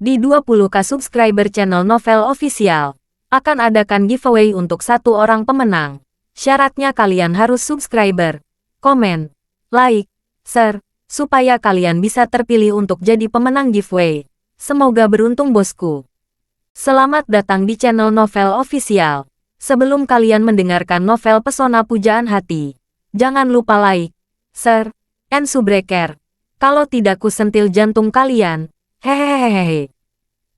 Di 20K subscriber channel Novel Official, akan adakan giveaway untuk satu orang pemenang. Syaratnya kalian harus subscriber, komen, like, share, supaya kalian bisa terpilih untuk jadi pemenang giveaway. Semoga beruntung bosku. Selamat datang di channel Novel Official. Sebelum kalian mendengarkan novel pesona pujaan hati, jangan lupa like, share, and subscribe. Kalau tidak kusentil jantung kalian. Hehehehe.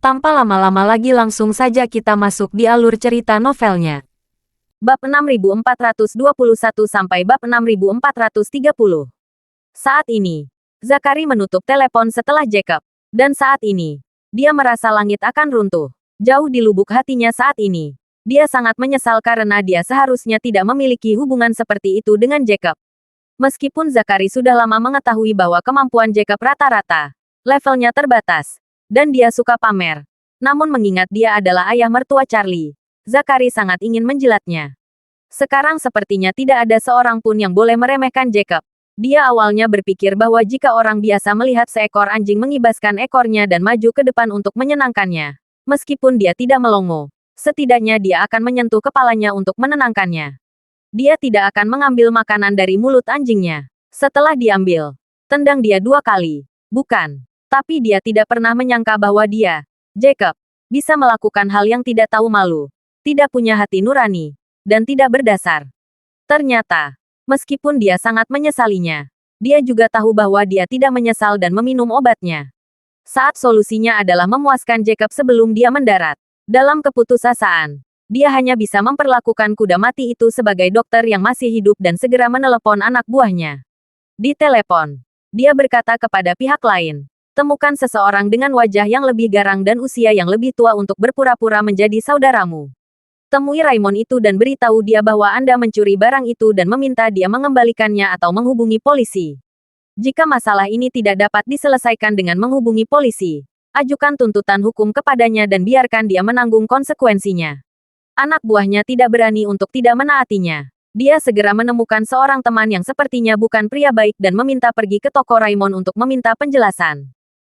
Tanpa lama-lama lagi langsung saja kita masuk di alur cerita novelnya. Bab 6421 sampai bab 6430. Saat ini, Zakari menutup telepon setelah Jacob. Dan saat ini, dia merasa langit akan runtuh. Jauh di lubuk hatinya saat ini, dia sangat menyesal karena dia seharusnya tidak memiliki hubungan seperti itu dengan Jacob. Meskipun Zakari sudah lama mengetahui bahwa kemampuan Jacob rata-rata, levelnya terbatas, dan dia suka pamer. Namun mengingat dia adalah ayah mertua Charlie, Zakari sangat ingin menjilatnya. Sekarang sepertinya tidak ada seorang pun yang boleh meremehkan Jacob. Dia awalnya berpikir bahwa jika orang biasa melihat seekor anjing mengibaskan ekornya dan maju ke depan untuk menyenangkannya, meskipun dia tidak melongo, setidaknya dia akan menyentuh kepalanya untuk menenangkannya. Dia tidak akan mengambil makanan dari mulut anjingnya. Setelah diambil, tendang dia 2 kali. Bukan. Tapi dia tidak pernah menyangka bahwa dia, Jacob, bisa melakukan hal yang tidak tahu malu, tidak punya hati nurani, dan tidak berdasar. Ternyata, meskipun dia sangat menyesalinya, dia juga tahu bahwa dia tidak menyesal dan meminum obatnya. Saat solusinya adalah memuaskan Jacob sebelum dia mendarat. Dalam keputusasaan, dia hanya bisa memperlakukan kuda mati itu sebagai dokter yang masih hidup dan segera menelepon anak buahnya. Di telepon, dia berkata kepada pihak lain, temukan seseorang dengan wajah yang lebih garang dan usia yang lebih tua untuk berpura-pura menjadi saudaramu. Temui Raymond itu dan beritahu dia bahwa Anda mencuri barang itu dan meminta dia mengembalikannya atau menghubungi polisi. Jika masalah ini tidak dapat diselesaikan dengan menghubungi polisi, ajukan tuntutan hukum kepadanya dan biarkan dia menanggung konsekuensinya. Anak buahnya tidak berani untuk tidak menaatinya. Dia segera menemukan seorang teman yang sepertinya bukan pria baik dan meminta pergi ke toko Raymond untuk meminta penjelasan.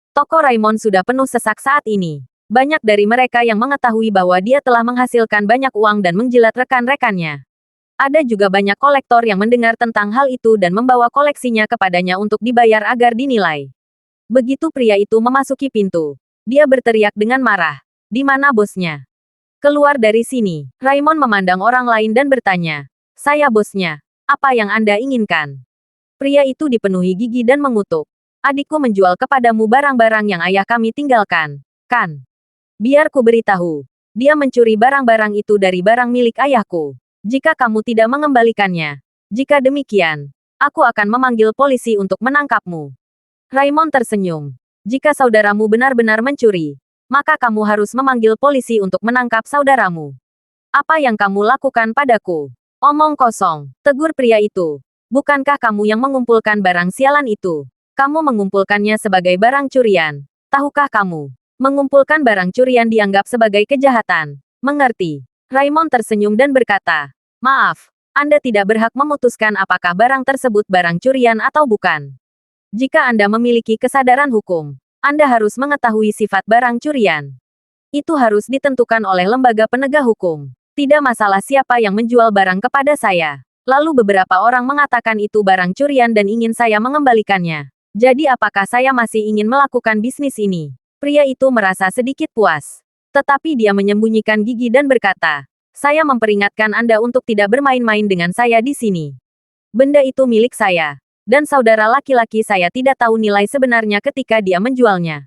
Toko Raymond sudah penuh sesak saat ini. Banyak dari mereka yang mengetahui bahwa dia telah menghasilkan banyak uang dan menjilat rekan-rekannya. Ada juga banyak kolektor yang mendengar tentang hal itu dan membawa koleksinya kepadanya untuk dibayar agar dinilai. Begitu pria itu memasuki pintu, dia berteriak dengan marah. Di mana bosnya? Keluar dari sini. Raymond memandang orang lain dan bertanya. Saya bosnya. Apa yang Anda inginkan? Pria itu dipenuhi gigi dan mengutuk. Adikku menjual kepadamu barang-barang yang ayah kami tinggalkan, kan? Biar ku beritahu. Dia mencuri barang-barang itu dari barang milik ayahku. Jika kamu tidak mengembalikannya. Jika demikian, aku akan memanggil polisi untuk menangkapmu. Raymond tersenyum. Jika saudaramu benar-benar mencuri, maka kamu harus memanggil polisi untuk menangkap saudaramu. Apa yang kamu lakukan padaku? Omong kosong, tegur pria itu. Bukankah kamu yang mengumpulkan barang sialan itu? Kamu mengumpulkannya sebagai barang curian. Tahukah kamu? Mengumpulkan barang curian dianggap sebagai kejahatan. Mengerti? Raymond tersenyum dan berkata, maaf, Anda tidak berhak memutuskan apakah barang tersebut barang curian atau bukan. Jika Anda memiliki kesadaran hukum, Anda harus mengetahui sifat barang curian. Itu harus ditentukan oleh lembaga penegak hukum. Tidak masalah siapa yang menjual barang kepada saya. Lalu beberapa orang mengatakan itu barang curian dan ingin saya mengembalikannya. Jadi apakah saya masih ingin melakukan bisnis ini? Pria itu merasa sedikit puas. Tetapi dia menyembunyikan gigi dan berkata, saya memperingatkan Anda untuk tidak bermain-main dengan saya di sini. Benda itu milik saya. Dan saudara laki-laki saya tidak tahu nilai sebenarnya ketika dia menjualnya.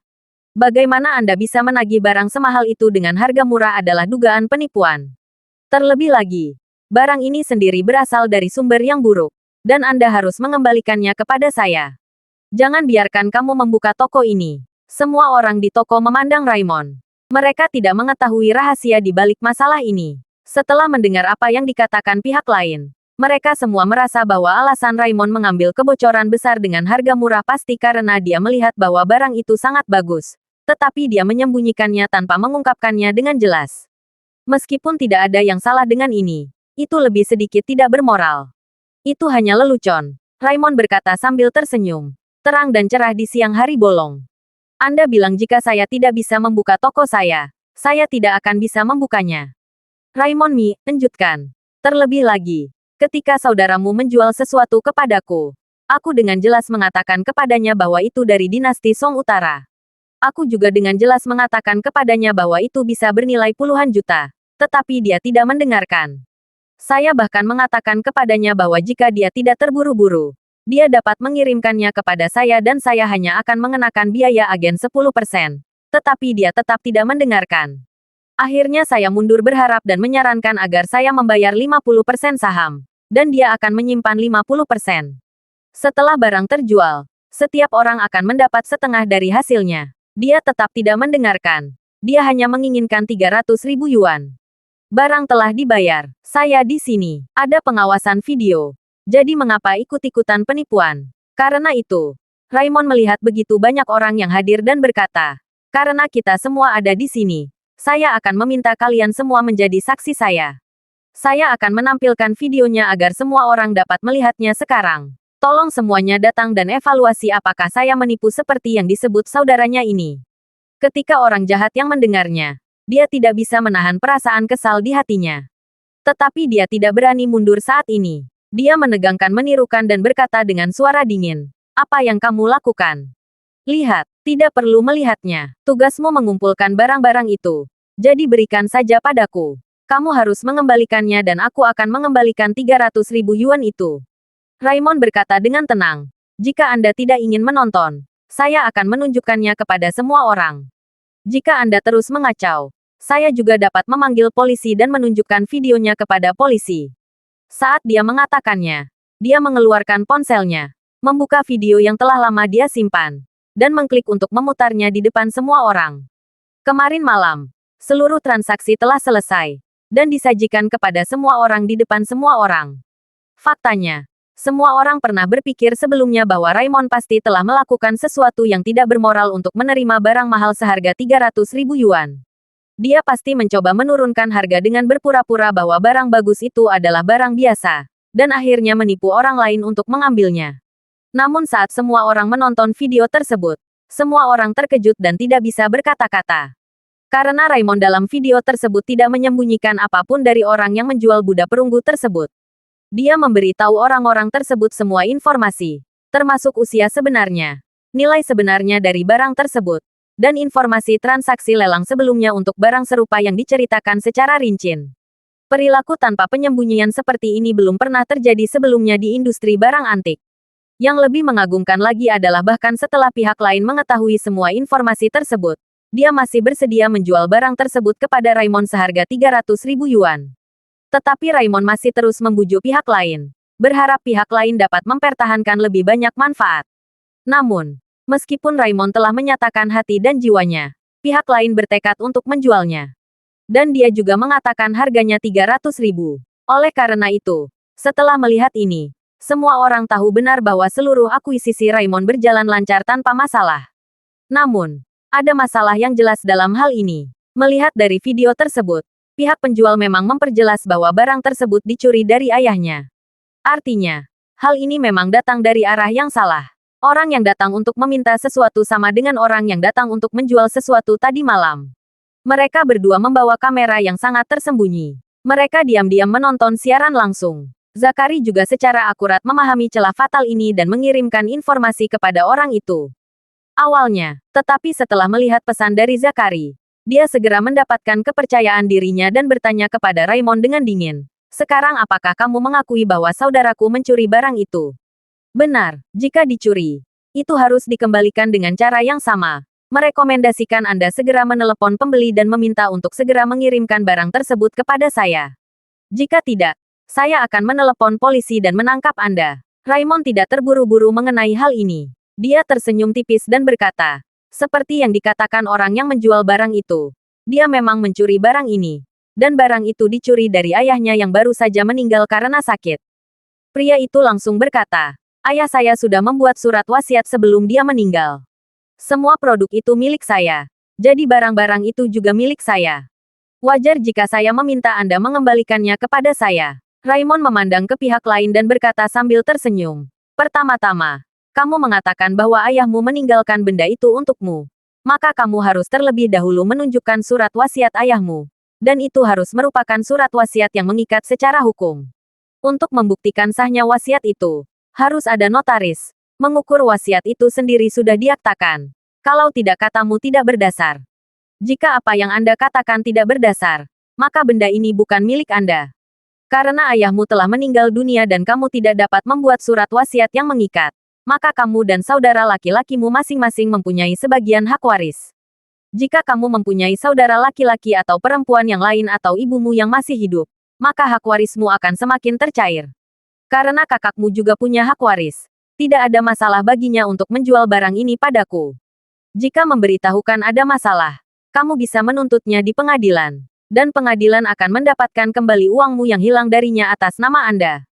Bagaimana Anda bisa menagih barang semahal itu dengan harga murah adalah dugaan penipuan. Terlebih lagi, barang ini sendiri berasal dari sumber yang buruk. Dan Anda harus mengembalikannya kepada saya. Jangan biarkan kamu membuka toko ini. Semua orang di toko memandang Raymond. Mereka tidak mengetahui rahasia di balik masalah ini. Setelah mendengar apa yang dikatakan pihak lain, mereka semua merasa bahwa alasan Raymond mengambil kebocoran besar dengan harga murah pasti karena dia melihat bahwa barang itu sangat bagus. Tetapi dia menyembunyikannya tanpa mengungkapkannya dengan jelas. Meskipun tidak ada yang salah dengan ini, itu lebih sedikit tidak bermoral. Itu hanya lelucon. Raymond berkata sambil tersenyum. Terang dan cerah di siang hari bolong. Anda bilang jika saya tidak bisa membuka toko saya tidak akan bisa membukanya. Raymond menunjukkan. Terlebih lagi, ketika saudaramu menjual sesuatu kepadaku, aku dengan jelas mengatakan kepadanya bahwa itu dari dinasti Song Utara. Aku juga dengan jelas mengatakan kepadanya bahwa itu bisa bernilai puluhan juta, tetapi dia tidak mendengarkan. Saya bahkan mengatakan kepadanya bahwa jika dia tidak terburu-buru, dia dapat mengirimkannya kepada saya dan saya hanya akan mengenakan biaya agen 10%. Tetapi dia tetap tidak mendengarkan. Akhirnya saya mundur berharap dan menyarankan agar saya membayar 50% saham, dan dia akan menyimpan 50%. Setelah barang terjual, setiap orang akan mendapat setengah dari hasilnya. Dia tetap tidak mendengarkan. Dia hanya menginginkan 300.000 yuan. Barang telah dibayar. Saya di sini. Ada pengawasan video. Jadi mengapa ikut-ikutan penipuan? Karena itu, Raymond melihat begitu banyak orang yang hadir dan berkata, karena kita semua ada di sini, saya akan meminta kalian semua menjadi saksi saya. Saya akan menampilkan videonya agar semua orang dapat melihatnya sekarang. Tolong semuanya datang dan evaluasi apakah saya menipu seperti yang disebut saudaranya ini. Ketika orang jahat yang mendengarnya, dia tidak bisa menahan perasaan kesal di hatinya. Tetapi dia tidak berani mundur saat ini. Dia menegangkan menirukan dan berkata dengan suara dingin, apa yang kamu lakukan? Lihat, tidak perlu melihatnya. Tugasmu mengumpulkan barang-barang itu. Jadi berikan saja padaku. Kamu harus mengembalikannya dan aku akan mengembalikan 300.000 yuan itu. Raymond berkata dengan tenang. Jika Anda tidak ingin menonton, saya akan menunjukkannya kepada semua orang. Jika Anda terus mengacau, saya juga dapat memanggil polisi dan menunjukkan videonya kepada polisi. Saat dia mengatakannya, dia mengeluarkan ponselnya, membuka video yang telah lama dia simpan, dan mengklik untuk memutarnya di depan semua orang. Kemarin malam, seluruh transaksi telah selesai, dan disajikan kepada semua orang di depan semua orang. Faktanya, semua orang pernah berpikir sebelumnya bahwa Raymond pasti telah melakukan sesuatu yang tidak bermoral untuk menerima barang mahal seharga 300.000 yuan. Dia pasti mencoba menurunkan harga dengan berpura-pura bahwa barang bagus itu adalah barang biasa, dan akhirnya menipu orang lain untuk mengambilnya. Namun saat semua orang menonton video tersebut, semua orang terkejut dan tidak bisa berkata-kata. Karena Raymond dalam video tersebut tidak menyembunyikan apapun dari orang yang menjual budak perunggu tersebut. Dia memberi tahu orang-orang tersebut semua informasi, termasuk usia sebenarnya, nilai sebenarnya dari barang tersebut, dan informasi transaksi lelang sebelumnya untuk barang serupa yang diceritakan secara rinci. Perilaku tanpa penyembunyian seperti ini belum pernah terjadi sebelumnya di industri barang antik. Yang lebih mengagumkan lagi adalah bahkan setelah pihak lain mengetahui semua informasi tersebut, dia masih bersedia menjual barang tersebut kepada Raymond seharga 300.000 yuan. Tetapi Raymond masih terus membujuk pihak lain, berharap pihak lain dapat mempertahankan lebih banyak manfaat. Namun, meskipun Raymond telah menyatakan hati dan jiwanya, pihak lain bertekad untuk menjualnya. Dan dia juga mengatakan harganya 300.000. Oleh karena itu, setelah melihat ini, semua orang tahu benar bahwa seluruh akuisisi Raymond berjalan lancar tanpa masalah. Namun, ada masalah yang jelas dalam hal ini. Melihat dari video tersebut, pihak penjual memang memperjelas bahwa barang tersebut dicuri dari ayahnya. Artinya, hal ini memang datang dari arah yang salah. Orang yang datang untuk meminta sesuatu sama dengan orang yang datang untuk menjual sesuatu tadi malam. Mereka berdua membawa kamera yang sangat tersembunyi. Mereka diam-diam menonton siaran langsung. Zakari juga secara akurat memahami celah fatal ini dan mengirimkan informasi kepada orang itu. Awalnya, tetapi setelah melihat pesan dari Zakari, dia segera mendapatkan kepercayaan dirinya dan bertanya kepada Raymond dengan dingin. Sekarang apakah kamu mengakui bahwa saudaraku mencuri barang itu? Benar, jika dicuri, itu harus dikembalikan dengan cara yang sama. Merekomendasikan Anda segera menelepon pembeli dan meminta untuk segera mengirimkan barang tersebut kepada saya. Jika tidak, saya akan menelepon polisi dan menangkap Anda. Raymond tidak terburu-buru mengenai hal ini. Dia tersenyum tipis dan berkata, seperti yang dikatakan orang yang menjual barang itu. Dia memang mencuri barang ini. Dan barang itu dicuri dari ayahnya yang baru saja meninggal karena sakit. Pria itu langsung berkata, ayah saya sudah membuat surat wasiat sebelum dia meninggal. Semua produk itu milik saya. Jadi barang-barang itu juga milik saya. Wajar jika saya meminta Anda mengembalikannya kepada saya. Raymond memandang ke pihak lain dan berkata sambil tersenyum. Pertama-tama, kamu mengatakan bahwa ayahmu meninggalkan benda itu untukmu. maka kamu harus terlebih dahulu menunjukkan surat wasiat ayahmu. Dan itu harus merupakan surat wasiat yang mengikat secara hukum. Untuk membuktikan sahnya wasiat itu, harus ada notaris. Mengukur wasiat itu sendiri sudah diaktakan. Kalau tidak katamu tidak berdasar. Jika apa yang Anda katakan tidak berdasar, maka benda ini bukan milik Anda. Karena ayahmu telah meninggal dunia dan kamu tidak dapat membuat surat wasiat yang mengikat, maka kamu dan saudara laki-lakimu masing-masing mempunyai sebagian hak waris. Jika kamu mempunyai saudara laki-laki atau perempuan yang lain atau ibumu yang masih hidup, maka hak warismu akan semakin tercair. Karena kakakmu juga punya hak waris, tidak ada masalah baginya untuk menjual barang ini padaku. Jika memberitahukan ada masalah, kamu bisa menuntutnya di pengadilan, dan pengadilan akan mendapatkan kembali uangmu yang hilang darinya atas nama Anda.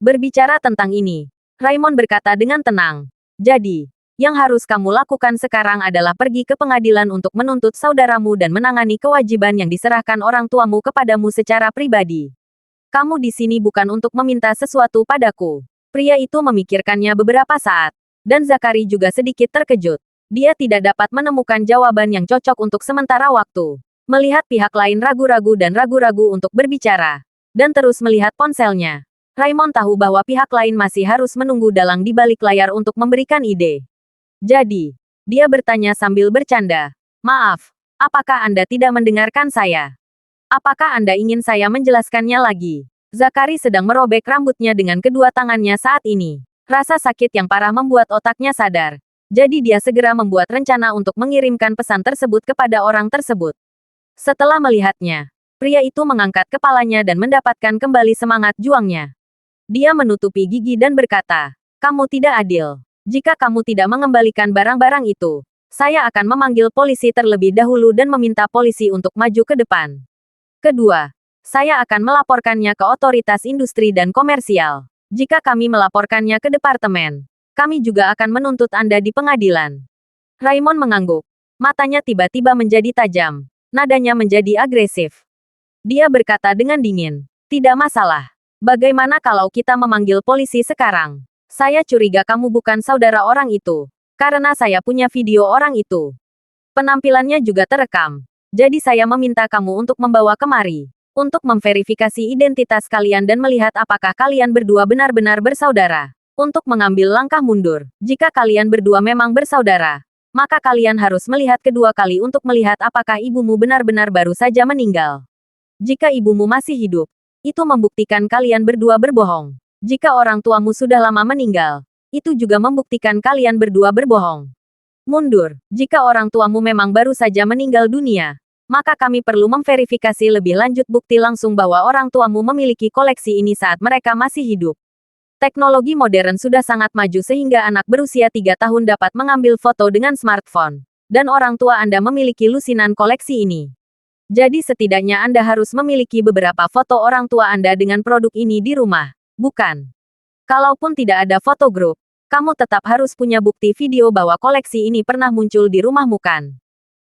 Berbicara tentang ini, Raymond berkata dengan tenang. Jadi, yang harus kamu lakukan sekarang adalah pergi ke pengadilan untuk menuntut saudaramu dan menangani kewajiban yang diserahkan orang tuamu kepadamu secara pribadi. Kamu di sini bukan untuk meminta sesuatu padaku. Pria itu memikirkannya beberapa saat, dan Zakari juga sedikit terkejut. Dia tidak dapat menemukan jawaban yang cocok untuk sementara waktu. Melihat pihak lain ragu-ragu dan ragu-ragu untuk berbicara, dan terus melihat ponselnya, Raymond tahu bahwa pihak lain masih harus menunggu dalang di balik layar untuk memberikan ide. Jadi, dia bertanya sambil bercanda. Maaf, apakah Anda tidak mendengarkan saya? Apakah Anda ingin saya menjelaskannya lagi? Zakari sedang merobek rambutnya dengan kedua tangannya saat ini. Rasa sakit yang parah membuat otaknya sadar. Jadi dia segera membuat rencana untuk mengirimkan pesan tersebut kepada orang tersebut. Setelah melihatnya, pria itu mengangkat kepalanya dan mendapatkan kembali semangat juangnya. Dia menutupi gigi dan berkata, "Kamu tidak adil. Jika kamu tidak mengembalikan barang-barang itu, saya akan memanggil polisi terlebih dahulu dan meminta polisi untuk maju ke depan. Kedua, saya akan melaporkannya ke otoritas industri dan komersial. Jika kami melaporkannya ke departemen, kami juga akan menuntut Anda di pengadilan." Raymond mengangguk. Matanya tiba-tiba menjadi tajam. Nadanya menjadi agresif. Dia berkata dengan dingin, "Tidak masalah. Bagaimana kalau kita memanggil polisi sekarang? Saya curiga kamu bukan saudara orang itu, karena saya punya video orang itu. Penampilannya juga terekam. Jadi saya meminta kamu untuk membawa kemari, untuk memverifikasi identitas kalian dan melihat apakah kalian berdua benar-benar bersaudara. Untuk mengambil langkah mundur, jika kalian berdua memang bersaudara, maka kalian harus melihat kedua kali untuk melihat apakah ibumu benar-benar baru saja meninggal. Jika ibumu masih hidup, itu membuktikan kalian berdua berbohong. Jika orang tuamu sudah lama meninggal, itu juga membuktikan kalian berdua berbohong. Mundur, jika orang tuamu memang baru saja meninggal dunia, maka kami perlu memverifikasi lebih lanjut bukti langsung bahwa orang tuamu memiliki koleksi ini saat mereka masih hidup. Teknologi modern sudah sangat maju sehingga anak berusia 3 tahun dapat mengambil foto dengan smartphone. Dan orang tua Anda memiliki lusinan koleksi ini. Jadi setidaknya Anda harus memiliki beberapa foto orang tua Anda dengan produk ini di rumah, bukan? Kalaupun tidak ada foto grup, kamu tetap harus punya bukti video bahwa koleksi ini pernah muncul di rumahmu kan?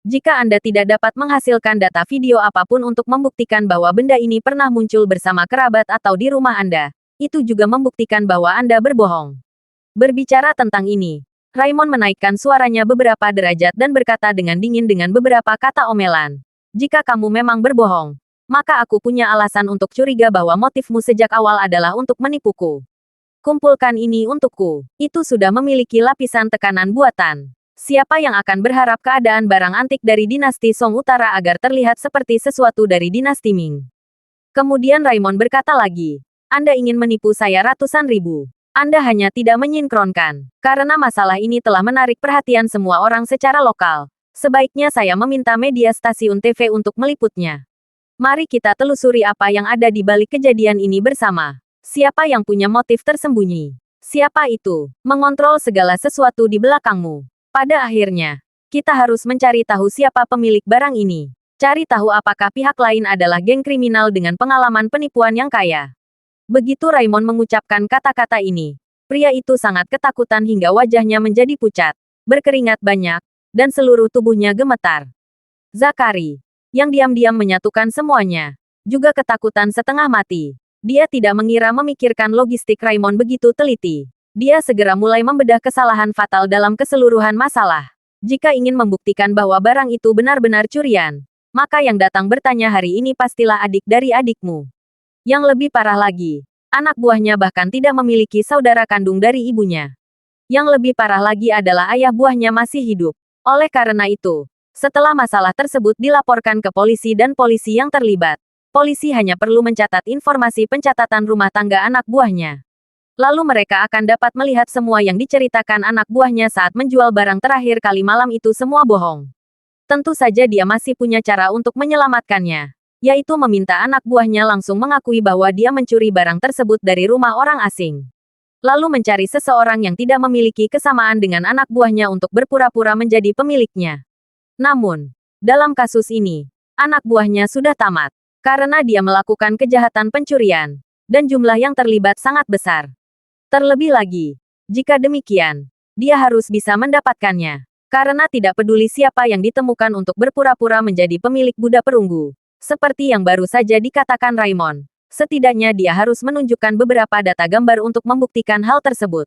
Jika Anda tidak dapat menghasilkan data video apapun untuk membuktikan bahwa benda ini pernah muncul bersama kerabat atau di rumah Anda, itu juga membuktikan bahwa Anda berbohong. Berbicara tentang ini, Raymond menaikkan suaranya beberapa derajat dan berkata dengan dingin dengan beberapa kata omelan. Jika kamu memang berbohong, maka aku punya alasan untuk curiga bahwa motifmu sejak awal adalah untuk menipuku. Kumpulkan ini untukku. Itu sudah memiliki lapisan tekanan buatan. Siapa yang akan berharap keadaan barang antik dari dinasti Song Utara agar terlihat seperti sesuatu dari dinasti Ming? Kemudian Raymond berkata lagi, Anda ingin menipu saya ratusan ribu. Anda hanya tidak menyinkronkan. Karena masalah ini telah menarik perhatian semua orang secara lokal. Sebaiknya saya meminta media stasiun TV untuk meliputnya. Mari kita telusuri apa yang ada di balik kejadian ini bersama. Siapa yang punya motif tersembunyi? Siapa itu? Mengontrol segala sesuatu di belakangmu. Pada akhirnya, kita harus mencari tahu siapa pemilik barang ini. Cari tahu apakah pihak lain adalah geng kriminal dengan pengalaman penipuan yang kaya. Begitu Raymond mengucapkan kata-kata ini, pria itu sangat ketakutan hingga wajahnya menjadi pucat, berkeringat banyak, dan seluruh tubuhnya gemetar. Zakari, yang diam-diam menyatukan semuanya, juga ketakutan setengah mati. Dia tidak mengira memikirkan logistik Raymond begitu teliti. Dia segera mulai membedah kesalahan fatal dalam keseluruhan masalah. Jika ingin membuktikan bahwa barang itu benar-benar curian, maka yang datang bertanya hari ini pastilah adik dari adikmu. Yang lebih parah lagi, anak buahnya bahkan tidak memiliki saudara kandung dari ibunya. Yang lebih parah lagi adalah ayah buahnya masih hidup. Oleh karena itu, setelah masalah tersebut dilaporkan ke polisi dan polisi yang terlibat, polisi hanya perlu mencatat informasi pencatatan rumah tangga anak buahnya. Lalu mereka akan dapat melihat semua yang diceritakan anak buahnya saat menjual barang terakhir kali malam itu semua bohong. Tentu saja dia masih punya cara untuk menyelamatkannya, yaitu meminta anak buahnya langsung mengakui bahwa dia mencuri barang tersebut dari rumah orang asing. Lalu mencari seseorang yang tidak memiliki kesamaan dengan anak buahnya untuk berpura-pura menjadi pemiliknya. Namun, dalam kasus ini, anak buahnya sudah tamat, karena dia melakukan kejahatan pencurian, dan jumlah yang terlibat sangat besar. Terlebih lagi, jika demikian, dia harus bisa mendapatkannya. Karena tidak peduli siapa yang ditemukan untuk berpura-pura menjadi pemilik budak perunggu. Seperti yang baru saja dikatakan Raymond, setidaknya dia harus menunjukkan beberapa data gambar untuk membuktikan hal tersebut.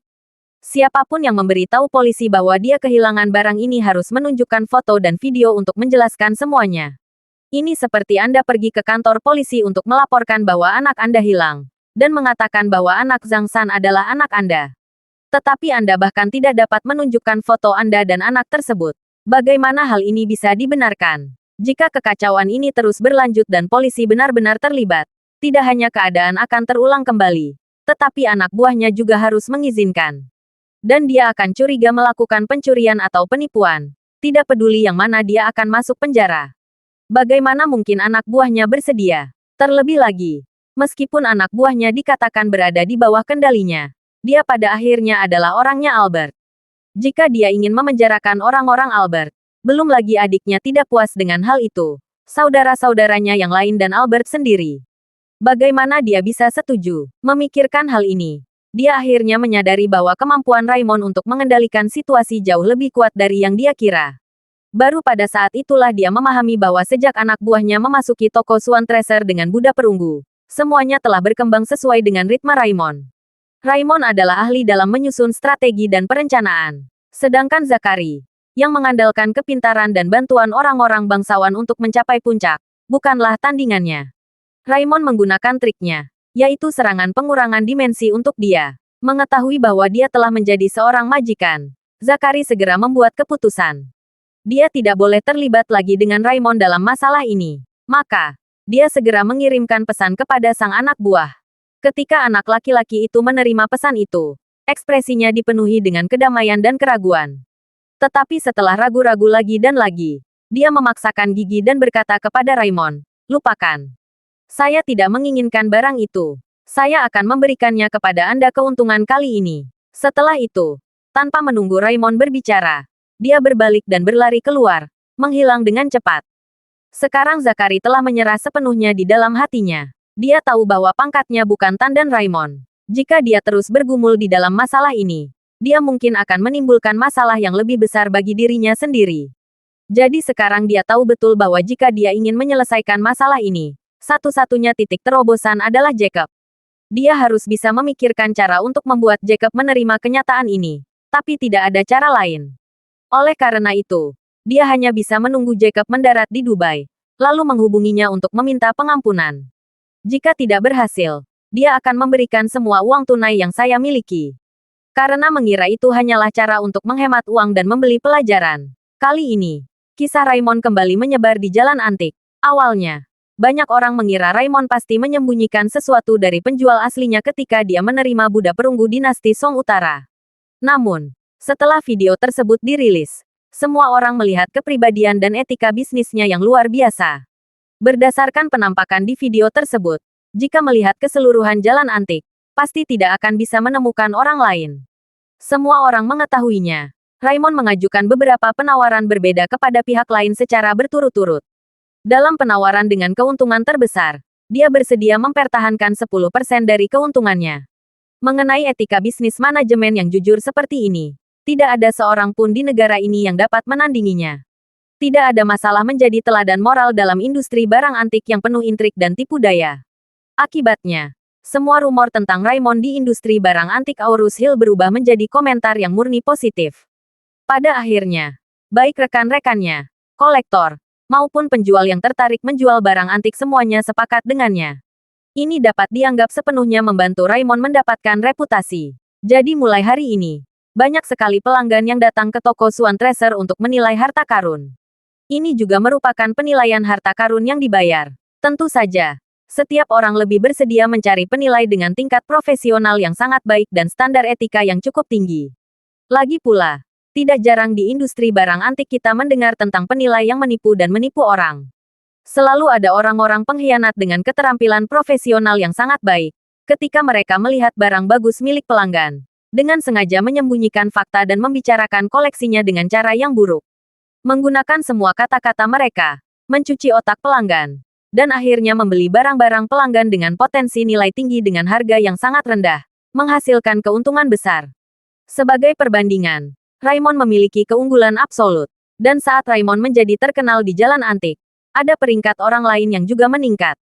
Siapapun yang memberitahu polisi bahwa dia kehilangan barang ini harus menunjukkan foto dan video untuk menjelaskan semuanya. Ini seperti Anda pergi ke kantor polisi untuk melaporkan bahwa anak Anda hilang, dan mengatakan bahwa anak Zhang San adalah anak Anda. Tetapi Anda bahkan tidak dapat menunjukkan foto Anda dan anak tersebut. Bagaimana hal ini bisa dibenarkan? Jika kekacauan ini terus berlanjut dan polisi benar-benar terlibat, tidak hanya keadaan akan terulang kembali, tetapi anak buahnya juga harus mengizinkan. Dan dia akan curiga melakukan pencurian atau penipuan. Tidak peduli yang mana dia akan masuk penjara. Bagaimana mungkin anak buahnya bersedia? Terlebih lagi, meskipun anak buahnya dikatakan berada di bawah kendalinya, dia pada akhirnya adalah orangnya Albert. Jika dia ingin memenjarakan orang-orang Albert, belum lagi adiknya tidak puas dengan hal itu, saudara-saudaranya yang lain dan Albert sendiri. Bagaimana dia bisa setuju memikirkan hal ini? Dia akhirnya menyadari bahwa kemampuan Raymond untuk mengendalikan situasi jauh lebih kuat dari yang dia kira. Baru pada saat itulah dia memahami bahwa sejak anak buahnya memasuki toko Swan Treasure dengan budak perunggu, semuanya telah berkembang sesuai dengan ritme Raymond. Raymond adalah ahli dalam menyusun strategi dan perencanaan. Sedangkan Zachary, yang mengandalkan kepintaran dan bantuan orang-orang bangsawan untuk mencapai puncak, bukanlah tandingannya. Raymond menggunakan triknya, yaitu serangan pengurangan dimensi untuk dia. Mengetahui bahwa dia telah menjadi seorang majikan, Zachary segera membuat keputusan. Dia tidak boleh terlibat lagi dengan Raymond dalam masalah ini. Maka, dia segera mengirimkan pesan kepada sang anak buah. Ketika anak laki-laki itu menerima pesan itu, ekspresinya dipenuhi dengan kedamaian dan keraguan. Tetapi setelah ragu-ragu lagi dan lagi, dia memaksakan gigi dan berkata kepada Raymond, "Lupakan. Saya tidak menginginkan barang itu. Saya akan memberikannya kepada Anda keuntungan kali ini." Setelah itu, tanpa menunggu Raymond berbicara, dia berbalik dan berlari keluar, menghilang dengan cepat. Sekarang Zachary telah menyerah sepenuhnya di dalam hatinya. Dia tahu bahwa pangkatnya bukan tandan Raymond. Jika dia terus bergumul di dalam masalah ini, dia mungkin akan menimbulkan masalah yang lebih besar bagi dirinya sendiri. Jadi sekarang dia tahu betul bahwa jika dia ingin menyelesaikan masalah ini, satu-satunya titik terobosan adalah Jacob. Dia harus bisa memikirkan cara untuk membuat Jacob menerima kenyataan ini, tapi tidak ada cara lain. Oleh karena itu, dia hanya bisa menunggu Jacob mendarat di Dubai, lalu menghubunginya untuk meminta pengampunan. Jika tidak berhasil, dia akan memberikan semua uang tunai yang saya miliki. Karena mengira itu hanyalah cara untuk menghemat uang dan membeli pelajaran. Kali ini, kisah Raymond kembali menyebar di jalan antik. Awalnya, banyak orang mengira Raymond pasti menyembunyikan sesuatu dari penjual aslinya ketika dia menerima budak perunggu dinasti Song Utara. Namun, setelah video tersebut dirilis, semua orang melihat kepribadian dan etika bisnisnya yang luar biasa. Berdasarkan penampakan di video tersebut, jika melihat keseluruhan jalan antik, pasti tidak akan bisa menemukan orang lain. Semua orang mengetahuinya. Raymond mengajukan beberapa penawaran berbeda kepada pihak lain secara berturut-turut. Dalam penawaran dengan keuntungan terbesar, dia bersedia mempertahankan 10% dari keuntungannya. Mengenai etika bisnis manajemen yang jujur seperti ini, tidak ada seorang pun di negara ini yang dapat menandinginya. Tidak ada masalah menjadi teladan moral dalam industri barang antik yang penuh intrik dan tipu daya. Akibatnya, semua rumor tentang Raymond di industri barang antik Aurus Hill berubah menjadi komentar yang murni positif. Pada akhirnya, Baik rekan-rekannya, kolektor, maupun penjual yang tertarik menjual barang antik semuanya sepakat dengannya. Ini dapat dianggap sepenuhnya membantu Raymond mendapatkan reputasi. Jadi mulai hari ini, banyak sekali pelanggan yang datang ke toko Swan Treasure untuk menilai harta karun. Ini juga merupakan penilaian harta karun yang dibayar. Tentu saja, setiap orang lebih bersedia mencari penilai dengan tingkat profesional yang sangat baik dan standar etika yang cukup tinggi. Lagi pula, tidak jarang di industri barang antik kita mendengar tentang penilai yang menipu dan menipu orang. Selalu ada orang-orang pengkhianat dengan keterampilan profesional yang sangat baik. Ketika mereka melihat barang bagus milik pelanggan, dengan sengaja menyembunyikan fakta dan membicarakan koleksinya dengan cara yang buruk. Menggunakan semua kata-kata mereka, mencuci otak pelanggan, dan akhirnya membeli barang-barang pelanggan dengan potensi nilai tinggi dengan harga yang sangat rendah, menghasilkan keuntungan besar. Sebagai perbandingan, Raymond memiliki keunggulan absolut. Dan saat Raymond menjadi terkenal di jalan antik, ada peringkat orang lain yang juga meningkat.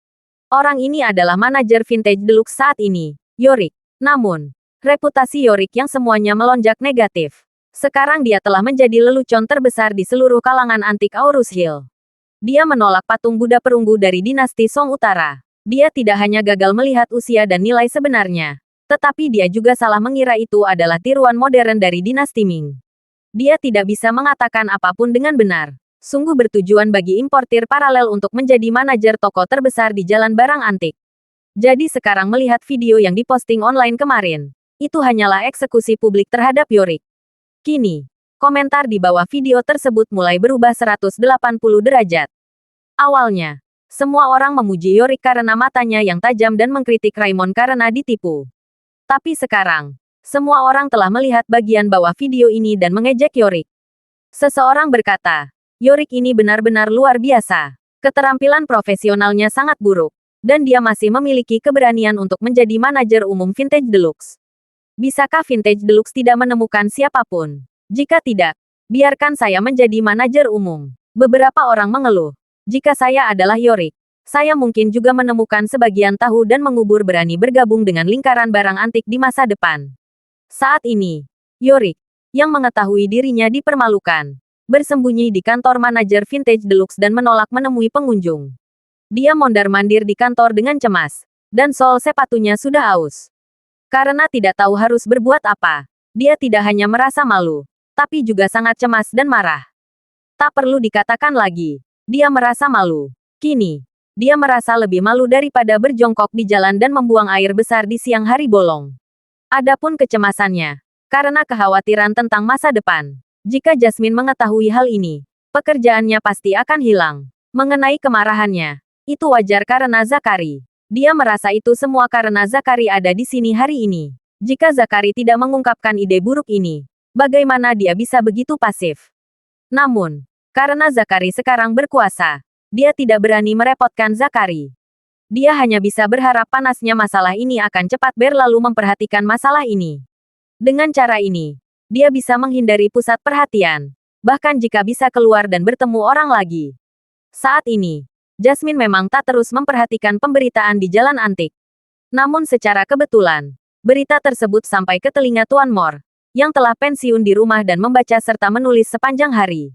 Orang ini adalah manajer vintage deluxe saat ini, Yorick. Namun, reputasi Yorick yang semuanya melonjak negatif. Sekarang dia telah menjadi lelucon terbesar di seluruh kalangan antik Aurus Hill. Dia menolak patung Buddha perunggu dari dinasti Song Utara. Dia tidak hanya gagal melihat usia dan nilai sebenarnya, tetapi dia juga salah mengira itu adalah tiruan modern dari dinasti Ming. Dia tidak bisa mengatakan apapun dengan benar. Sungguh bertujuan bagi importir paralel untuk menjadi manajer toko terbesar di jalan barang antik. Jadi sekarang melihat video yang diposting online kemarin, itu hanyalah eksekusi publik terhadap Yorick. Kini, komentar di bawah video tersebut mulai berubah 180 derajat. Awalnya, semua orang memuji Yorick karena matanya yang tajam dan mengkritik Raymond karena ditipu. Tapi sekarang, semua orang telah melihat bagian bawah video ini dan mengejek Yorick. Seseorang berkata, Yorick ini benar-benar luar biasa. Keterampilan profesionalnya sangat buruk, dan dia masih memiliki keberanian untuk menjadi manajer umum Vintage Deluxe. Bisakah Vintage Deluxe tidak menemukan siapapun? Jika tidak, biarkan saya menjadi manajer umum. Beberapa orang mengeluh. Jika saya adalah Yorick, saya mungkin juga menemukan sebagian tahu dan mengubur berani bergabung dengan lingkaran barang antik di masa depan. Saat ini, Yorick, yang mengetahui dirinya dipermalukan, bersembunyi di kantor manajer Vintage Deluxe dan menolak menemui pengunjung. Dia mondar-mandir di kantor dengan cemas, dan sol sepatunya sudah aus. Karena tidak tahu harus berbuat apa, dia tidak hanya merasa malu, tapi juga sangat cemas dan marah. Tak perlu dikatakan lagi, dia merasa malu. Kini, dia merasa lebih malu daripada berjongkok di jalan dan membuang air besar di siang hari bolong. Adapun kecemasannya, karena kekhawatiran tentang masa depan. Jika Jasmine mengetahui hal ini, pekerjaannya pasti akan hilang. Mengenai kemarahannya, itu wajar karena Zakari. Dia merasa itu semua karena Zakari ada di sini hari ini. Jika Zakari tidak mengungkapkan ide buruk ini, bagaimana dia bisa begitu pasif? Namun, karena Zakari sekarang berkuasa, dia tidak berani merepotkan Zakari. Dia hanya bisa berharap panasnya masalah ini akan cepat berlalu memperhatikan masalah ini. Dengan cara ini, dia bisa menghindari pusat perhatian, bahkan jika bisa keluar dan bertemu orang lagi. Saat ini, Jasmine memang tak terus memperhatikan pemberitaan di jalan antik. Namun secara kebetulan, berita tersebut sampai ke telinga Tuan Mor, yang telah pensiun di rumah dan membaca serta menulis sepanjang hari.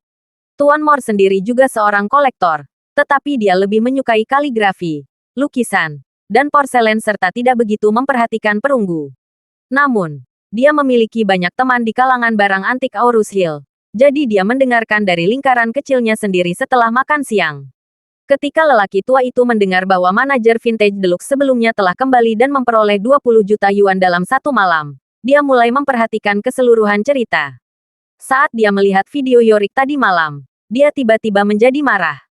Tuan Mor sendiri juga seorang kolektor, tetapi dia lebih menyukai kaligrafi, lukisan, dan porselen serta tidak begitu memperhatikan perunggu. Namun, dia memiliki banyak teman di kalangan barang antik Aurus Hill, jadi dia mendengarkan dari lingkaran kecilnya sendiri setelah makan siang. Ketika lelaki tua itu mendengar bahwa manajer Vintage Deluxe sebelumnya telah kembali dan memperoleh 20 juta yuan dalam satu malam, dia mulai memperhatikan keseluruhan cerita. Saat dia melihat video Yorick tadi malam, dia tiba-tiba menjadi marah.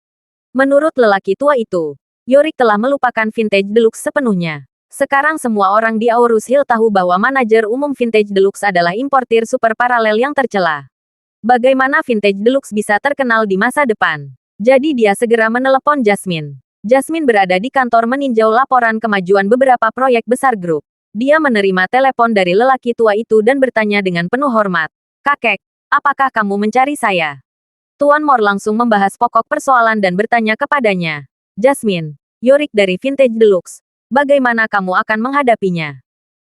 Menurut lelaki tua itu, Yorick telah melupakan Vintage Deluxe sepenuhnya. Sekarang semua orang di Aurus Hill tahu bahwa manajer umum Vintage Deluxe adalah importir super paralel yang tercela. Bagaimana Vintage Deluxe bisa terkenal di masa depan? Jadi dia segera menelepon Jasmine. Jasmine berada di kantor meninjau laporan kemajuan beberapa proyek besar grup. Dia menerima telepon dari lelaki tua itu dan bertanya dengan penuh hormat. Kakek, apakah kamu mencari saya? Tuan Mor langsung membahas pokok persoalan dan bertanya kepadanya. Jasmine, Yorick dari Vintage Deluxe. Bagaimana kamu akan menghadapinya?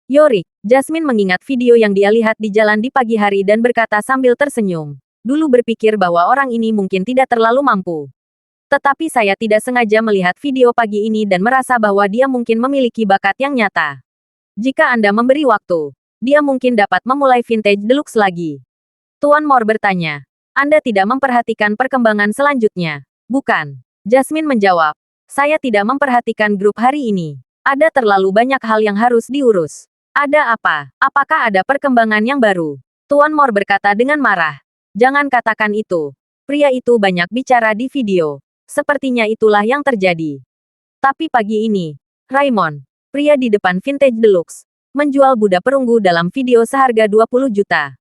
Yorick, Jasmine mengingat video yang dia lihat di jalan di pagi hari dan berkata sambil tersenyum. Dulu berpikir bahwa orang ini mungkin tidak terlalu mampu. Tetapi saya tidak sengaja melihat video pagi ini dan merasa bahwa dia mungkin memiliki bakat yang nyata. Jika Anda memberi waktu, dia mungkin dapat memulai vintage deluxe lagi. Tuan Moore bertanya, Anda tidak memperhatikan perkembangan selanjutnya, bukan? Jasmine menjawab, saya tidak memperhatikan grup hari ini. Ada terlalu banyak hal yang harus diurus. Ada apa? Apakah ada perkembangan yang baru? Tuan Moore berkata dengan marah. Jangan katakan itu. Pria itu banyak bicara di video. Sepertinya itulah yang terjadi. Tapi pagi ini, Raymond, pria di depan Vintage Deluxe, menjual Buddha perunggu dalam video seharga 20 juta.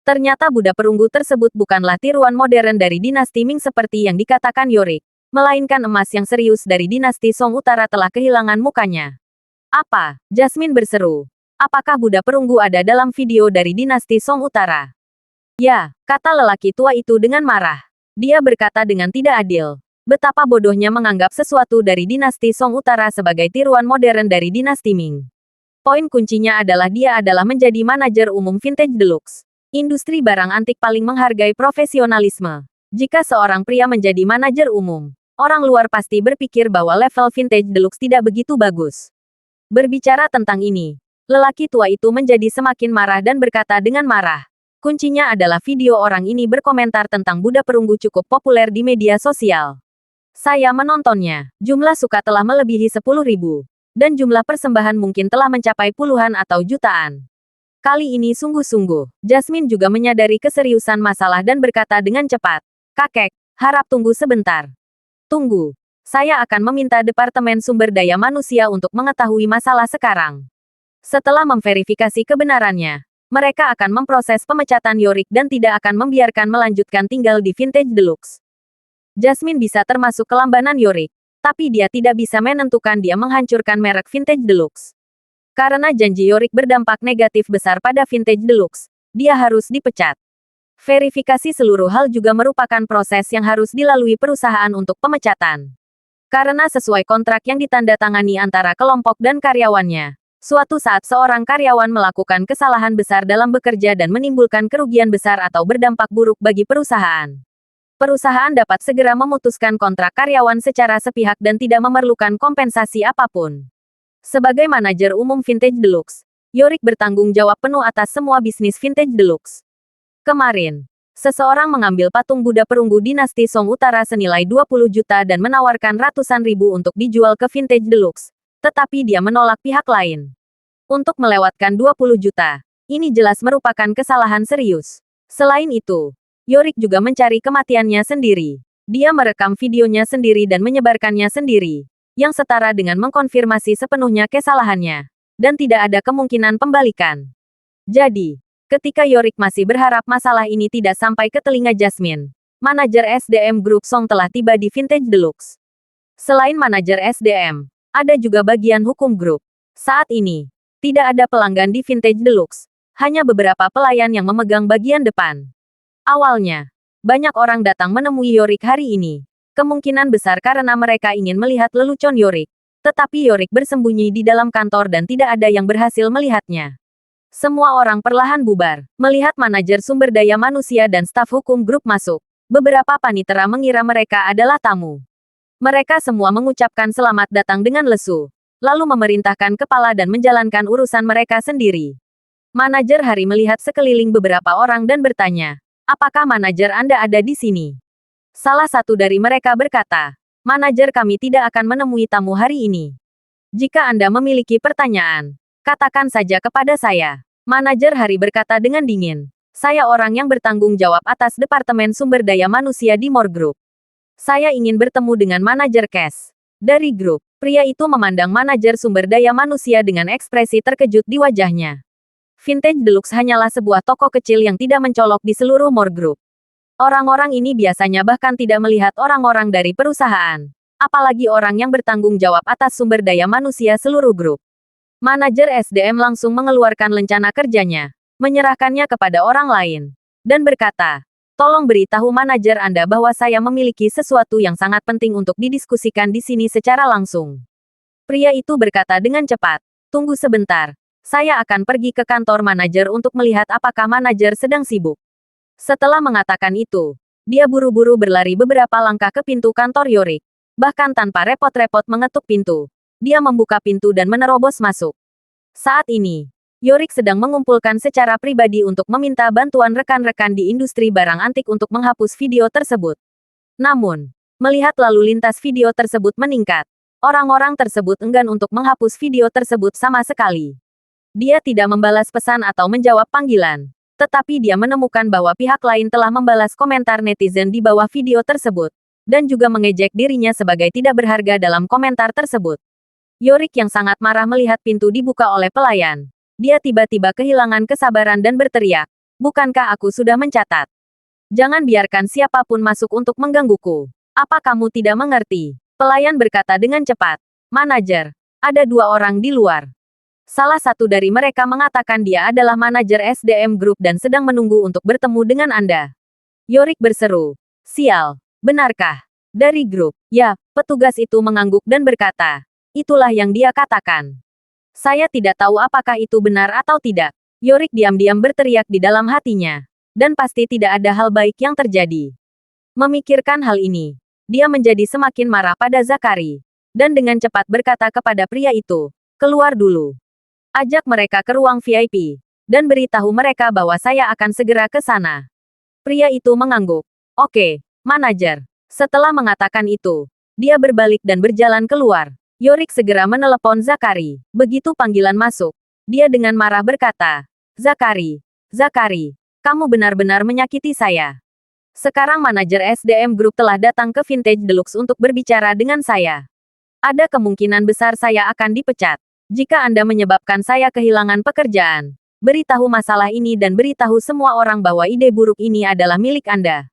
Ternyata Buddha perunggu tersebut bukanlah tiruan modern dari dinasti Ming seperti yang dikatakan Yorick, melainkan emas yang serius dari dinasti Song Utara telah kehilangan mukanya. Apa? Jasmine berseru. Apakah Buddha perunggu ada dalam video dari dinasti Song Utara? Ya, kata lelaki tua itu dengan marah. Dia berkata dengan tidak adil. Betapa bodohnya menganggap sesuatu dari dinasti Song Utara sebagai tiruan modern dari dinasti Ming. Poin kuncinya adalah dia adalah menjadi manajer umum Vintage Deluxe. Industri barang antik paling menghargai profesionalisme. Jika seorang pria menjadi manajer umum, orang luar pasti berpikir bahwa level Vintage Deluxe tidak begitu bagus. Berbicara tentang ini, lelaki tua itu menjadi semakin marah dan berkata dengan marah. Kuncinya adalah video orang ini berkomentar tentang Buddha perunggu cukup populer di media sosial. Saya menontonnya. Jumlah suka telah melebihi 10.000. Dan jumlah persembahan mungkin telah mencapai puluhan atau jutaan. Kali ini sungguh-sungguh. Jasmine juga menyadari keseriusan masalah dan berkata dengan cepat. Kakek, harap tunggu sebentar. Tunggu. Saya akan meminta Departemen Sumber Daya Manusia untuk mengetahui masalah sekarang. Setelah memverifikasi kebenarannya, mereka akan memproses pemecatan Yorick dan tidak akan membiarkan melanjutkan tinggal di Vintage Deluxe. Jasmine bisa termasuk kelambanan Yorick, tapi dia tidak bisa menentukan dia menghancurkan merek Vintage Deluxe. Karena janji Yorick berdampak negatif besar pada Vintage Deluxe, dia harus dipecat. Verifikasi seluruh hal juga merupakan proses yang harus dilalui perusahaan untuk pemecatan. Karena sesuai kontrak yang ditandatangani antara kelompok dan karyawannya, suatu saat seorang karyawan melakukan kesalahan besar dalam bekerja dan menimbulkan kerugian besar atau berdampak buruk bagi perusahaan. Perusahaan dapat segera memutuskan kontrak karyawan secara sepihak dan tidak memerlukan kompensasi apapun. Sebagai manajer umum Vintage Deluxe, Yorick bertanggung jawab penuh atas semua bisnis Vintage Deluxe. Kemarin, seseorang mengambil patung Buddha perunggu dinasti Song Utara senilai 20 juta dan menawarkan ratusan ribu untuk dijual ke Vintage Deluxe, tetapi dia menolak pihak lain. Untuk melewatkan 20 juta, ini jelas merupakan kesalahan serius. Selain itu, Yorick juga mencari kematiannya sendiri. Dia merekam videonya sendiri dan menyebarkannya sendiri, yang setara dengan mengkonfirmasi sepenuhnya kesalahannya. Dan tidak ada kemungkinan pembalikan. Jadi, ketika Yorick masih berharap masalah ini tidak sampai ke telinga Jasmine, manajer SDM Group Song telah tiba di Vintage Deluxe. Selain manajer SDM, ada juga bagian hukum grup. Saat ini, tidak ada pelanggan di Vintage Deluxe, hanya beberapa pelayan yang memegang bagian depan. Awalnya, banyak orang datang menemui Yorick hari ini. Kemungkinan besar karena mereka ingin melihat lelucon Yorick. Tetapi Yorick bersembunyi di dalam kantor dan tidak ada yang berhasil melihatnya. Semua orang perlahan bubar, melihat manajer sumber daya manusia dan staf hukum grup masuk. Beberapa panitera mengira mereka adalah tamu. Mereka semua mengucapkan selamat datang dengan lesu, lalu memerintahkan kepala dan menjalankan urusan mereka sendiri. Manajer Hari melihat sekeliling beberapa orang dan bertanya, apakah manajer Anda ada di sini? Salah satu dari mereka berkata, manajer kami tidak akan menemui tamu hari ini. Jika Anda memiliki pertanyaan, katakan saja kepada saya. Manajer Hari berkata dengan dingin, saya orang yang bertanggung jawab atas Departemen Sumber Daya Manusia di Moore Group. Saya ingin bertemu dengan manajer Cash. Dari grup, pria itu memandang manajer sumber daya manusia dengan ekspresi terkejut di wajahnya. Vintage Deluxe hanyalah sebuah toko kecil yang tidak mencolok di seluruh Moore Group. Orang-orang ini biasanya bahkan tidak melihat orang-orang dari perusahaan. Apalagi orang yang bertanggung jawab atas sumber daya manusia seluruh grup. Manajer SDM langsung mengeluarkan rencana kerjanya, menyerahkannya kepada orang lain, dan berkata, tolong beritahu manajer Anda bahwa saya memiliki sesuatu yang sangat penting untuk didiskusikan di sini secara langsung. Pria itu berkata dengan cepat, tunggu sebentar. Saya akan pergi ke kantor manajer untuk melihat apakah manajer sedang sibuk. Setelah mengatakan itu, dia buru-buru berlari beberapa langkah ke pintu kantor Yorick. Bahkan tanpa repot-repot mengetuk pintu, dia membuka pintu dan menerobos masuk. Saat ini, Yorick sedang mengumpulkan secara pribadi untuk meminta bantuan rekan-rekan di industri barang antik untuk menghapus video tersebut. Namun, melihat lalu lintas video tersebut meningkat, orang-orang tersebut enggan untuk menghapus video tersebut sama sekali. Dia tidak membalas pesan atau menjawab panggilan. Tetapi dia menemukan bahwa pihak lain telah membalas komentar netizen di bawah video tersebut, dan juga mengejek dirinya sebagai tidak berharga dalam komentar tersebut. Yorick yang sangat marah melihat pintu dibuka oleh pelayan. Dia tiba-tiba kehilangan kesabaran dan berteriak, "Bukankah aku sudah mencatat? Jangan biarkan siapapun masuk untuk menggangguku. Apa kamu tidak mengerti?" Pelayan berkata dengan cepat, "Manajer, ada 2 orang di luar. Salah satu dari mereka mengatakan dia adalah manajer SDM Group dan sedang menunggu untuk bertemu dengan Anda." Yorick berseru, "Sial, benarkah? Dari grup?" Ya, petugas itu mengangguk dan berkata, "Itulah yang dia katakan." Saya tidak tahu apakah itu benar atau tidak. Yorick diam-diam berteriak di dalam hatinya. Dan pasti tidak ada hal baik yang terjadi. Memikirkan hal ini, dia menjadi semakin marah pada Zakari. Dan dengan cepat berkata kepada pria itu, "Keluar dulu. Ajak mereka ke ruang VIP, dan beritahu mereka bahwa saya akan segera ke sana." Pria itu mengangguk. "Oke, manajer." Setelah mengatakan itu, dia berbalik dan berjalan keluar. Yorick segera menelepon Zakari. Begitu panggilan masuk, dia dengan marah berkata, Zakari, kamu benar-benar menyakiti saya. Sekarang manajer SDM Group telah datang ke Vintage Deluxe untuk berbicara dengan saya. Ada kemungkinan besar saya akan dipecat. Jika Anda menyebabkan saya kehilangan pekerjaan, beritahu masalah ini dan beritahu semua orang bahwa ide buruk ini adalah milik Anda."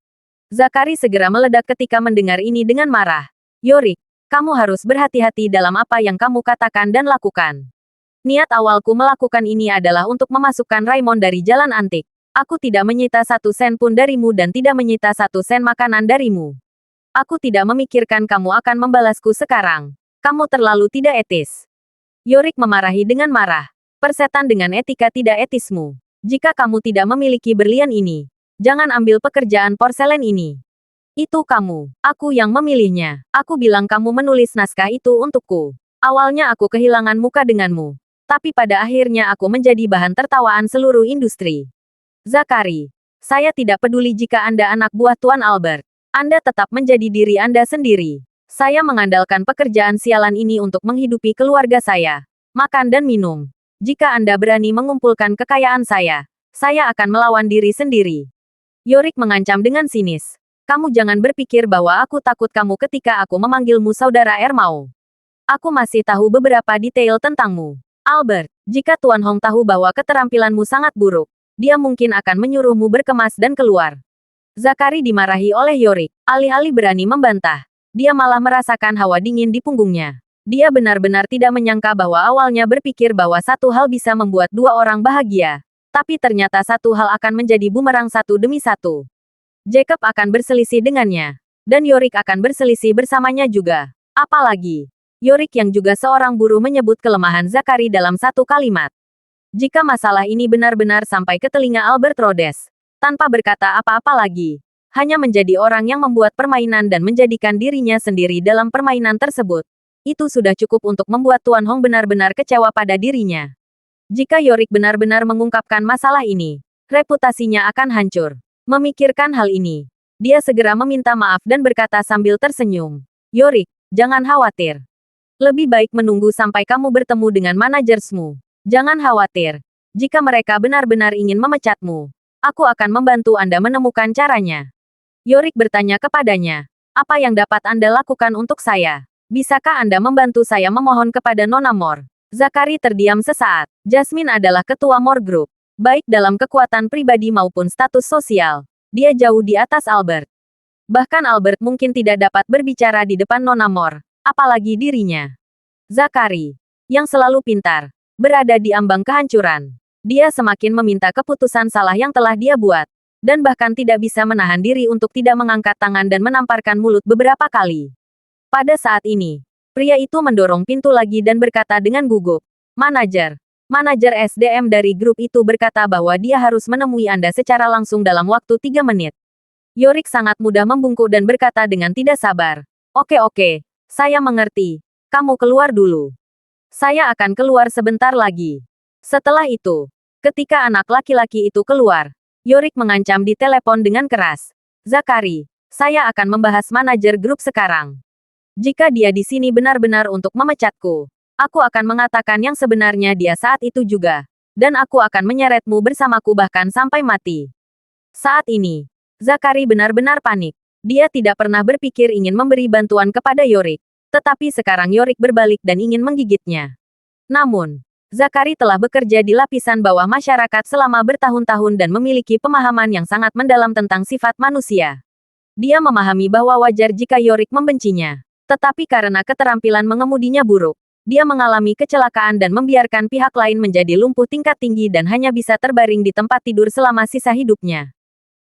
Zakari segera meledak ketika mendengar ini dengan marah. "Yorick, kamu harus berhati-hati dalam apa yang kamu katakan dan lakukan. Niat awalku melakukan ini adalah untuk memasukkan Raymond dari jalan antik. Aku tidak menyita 1 sen pun darimu dan tidak menyita 1 sen makanan darimu. Aku tidak memikirkan kamu akan membalasku sekarang. Kamu terlalu tidak etis." Yorick memarahi dengan marah. "Persetan dengan etika tidak etismu. Jika kamu tidak memiliki berlian ini, jangan ambil pekerjaan porselen ini. Itu kamu. Aku yang memilihnya. Aku bilang kamu menulis naskah itu untukku. Awalnya aku kehilangan muka denganmu. Tapi pada akhirnya aku menjadi bahan tertawaan seluruh industri. Zakari, saya tidak peduli jika Anda anak buah Tuan Albert. Anda tetap menjadi diri Anda sendiri. Saya mengandalkan pekerjaan sialan ini untuk menghidupi keluarga saya. Makan dan minum. Jika Anda berani mengumpulkan kekayaan saya akan melawan diri sendiri." Yorick mengancam dengan sinis. "Kamu jangan berpikir bahwa aku takut kamu ketika aku memanggilmu Saudara Ermau. Aku masih tahu beberapa detail tentangmu. Albert, jika Tuan Hong tahu bahwa keterampilanmu sangat buruk, dia mungkin akan menyuruhmu berkemas dan keluar." Zakari dimarahi oleh Yorick. Alih-alih berani membantah, dia malah merasakan hawa dingin di punggungnya. Dia benar-benar tidak menyangka bahwa awalnya berpikir bahwa satu hal bisa membuat 2 orang bahagia. Tapi ternyata satu hal akan menjadi bumerang satu demi satu. Jacob akan berselisih dengannya. Dan Yorick akan berselisih bersamanya juga. Apalagi, Yorick yang juga seorang buruh menyebut kelemahan Zakari dalam satu kalimat. Jika masalah ini benar-benar sampai ke telinga Albert Rhodes, tanpa berkata apa-apa lagi, hanya menjadi orang yang membuat permainan dan menjadikan dirinya sendiri dalam permainan tersebut. Itu sudah cukup untuk membuat Tuan Hong benar-benar kecewa pada dirinya. Jika Yorick benar-benar mengungkapkan masalah ini, reputasinya akan hancur. Memikirkan hal ini, dia segera meminta maaf dan berkata sambil tersenyum, "Yorick, jangan khawatir. Lebih baik menunggu sampai kamu bertemu dengan manajersmu. Jangan khawatir. Jika mereka benar-benar ingin memecatmu, aku akan membantu Anda menemukan caranya." Yorick bertanya kepadanya, "Apa yang dapat Anda lakukan untuk saya? Bisakah Anda membantu saya memohon kepada Nona Moore?" Zakari terdiam sesaat. Jasmine adalah ketua Moore Group. Baik dalam kekuatan pribadi maupun status sosial, dia jauh di atas Albert. Bahkan Albert mungkin tidak dapat berbicara di depan Nona Moore, apalagi dirinya. Zakari, yang selalu pintar, berada di ambang kehancuran. Dia semakin meminta keputusan salah yang telah dia buat. Dan bahkan tidak bisa menahan diri untuk tidak mengangkat tangan dan menamparkan mulut beberapa kali. Pada saat ini, pria itu mendorong pintu lagi dan berkata dengan gugup, "Manajer, Manajer SDM dari grup itu berkata bahwa dia harus menemui Anda secara langsung dalam waktu 3 menit. Yorick sangat mudah membungkuk dan berkata dengan tidak sabar. Oke, saya mengerti. Kamu keluar dulu. Saya akan keluar sebentar lagi. Setelah itu, ketika anak laki-laki itu keluar, Yorick mengancam di telepon dengan keras. Zakari, saya akan membahas manajer grup sekarang. Jika dia di sini benar-benar untuk memecatku, aku akan mengatakan yang sebenarnya dia saat itu juga. Dan aku akan menyeretmu bersamaku bahkan sampai mati. Saat ini, Zakari benar-benar panik. Dia tidak pernah berpikir ingin memberi bantuan kepada Yorick. Tetapi sekarang Yorick berbalik dan ingin menggigitnya. Namun, Zakari telah bekerja di lapisan bawah masyarakat selama bertahun-tahun dan memiliki pemahaman yang sangat mendalam tentang sifat manusia. Dia memahami bahwa wajar jika Yorick membencinya. Tetapi karena keterampilan mengemudinya buruk, dia mengalami kecelakaan dan membiarkan pihak lain menjadi lumpuh tingkat tinggi dan hanya bisa terbaring di tempat tidur selama sisa hidupnya.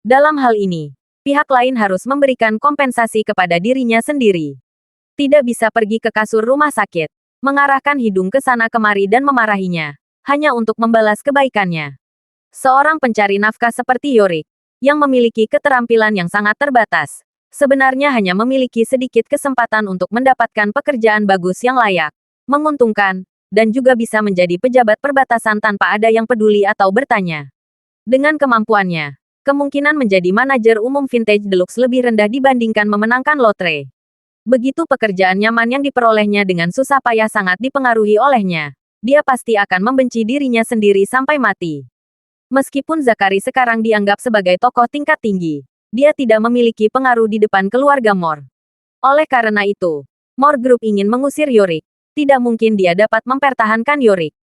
Dalam hal ini, pihak lain harus memberikan kompensasi kepada dirinya sendiri. Tidak bisa pergi ke kasur rumah sakit, mengarahkan hidung ke sana kemari dan memarahinya, hanya untuk membalas kebaikannya. Seorang pencari nafkah seperti Yorick, yang memiliki keterampilan yang sangat terbatas, sebenarnya hanya memiliki sedikit kesempatan untuk mendapatkan pekerjaan bagus yang layak, menguntungkan, dan juga bisa menjadi pejabat perbatasan tanpa ada yang peduli atau bertanya. Dengan kemampuannya, kemungkinan menjadi manajer umum Vintage Deluxe lebih rendah dibandingkan memenangkan lotre. Begitu pekerjaan nyaman yang diperolehnya dengan susah payah sangat dipengaruhi olehnya, dia pasti akan membenci dirinya sendiri sampai mati. Meskipun Zakari sekarang dianggap sebagai tokoh tingkat tinggi, dia tidak memiliki pengaruh di depan keluarga Moore. Oleh karena itu, Moore Group ingin mengusir Yorick. Tidak mungkin dia dapat mempertahankan Yorick.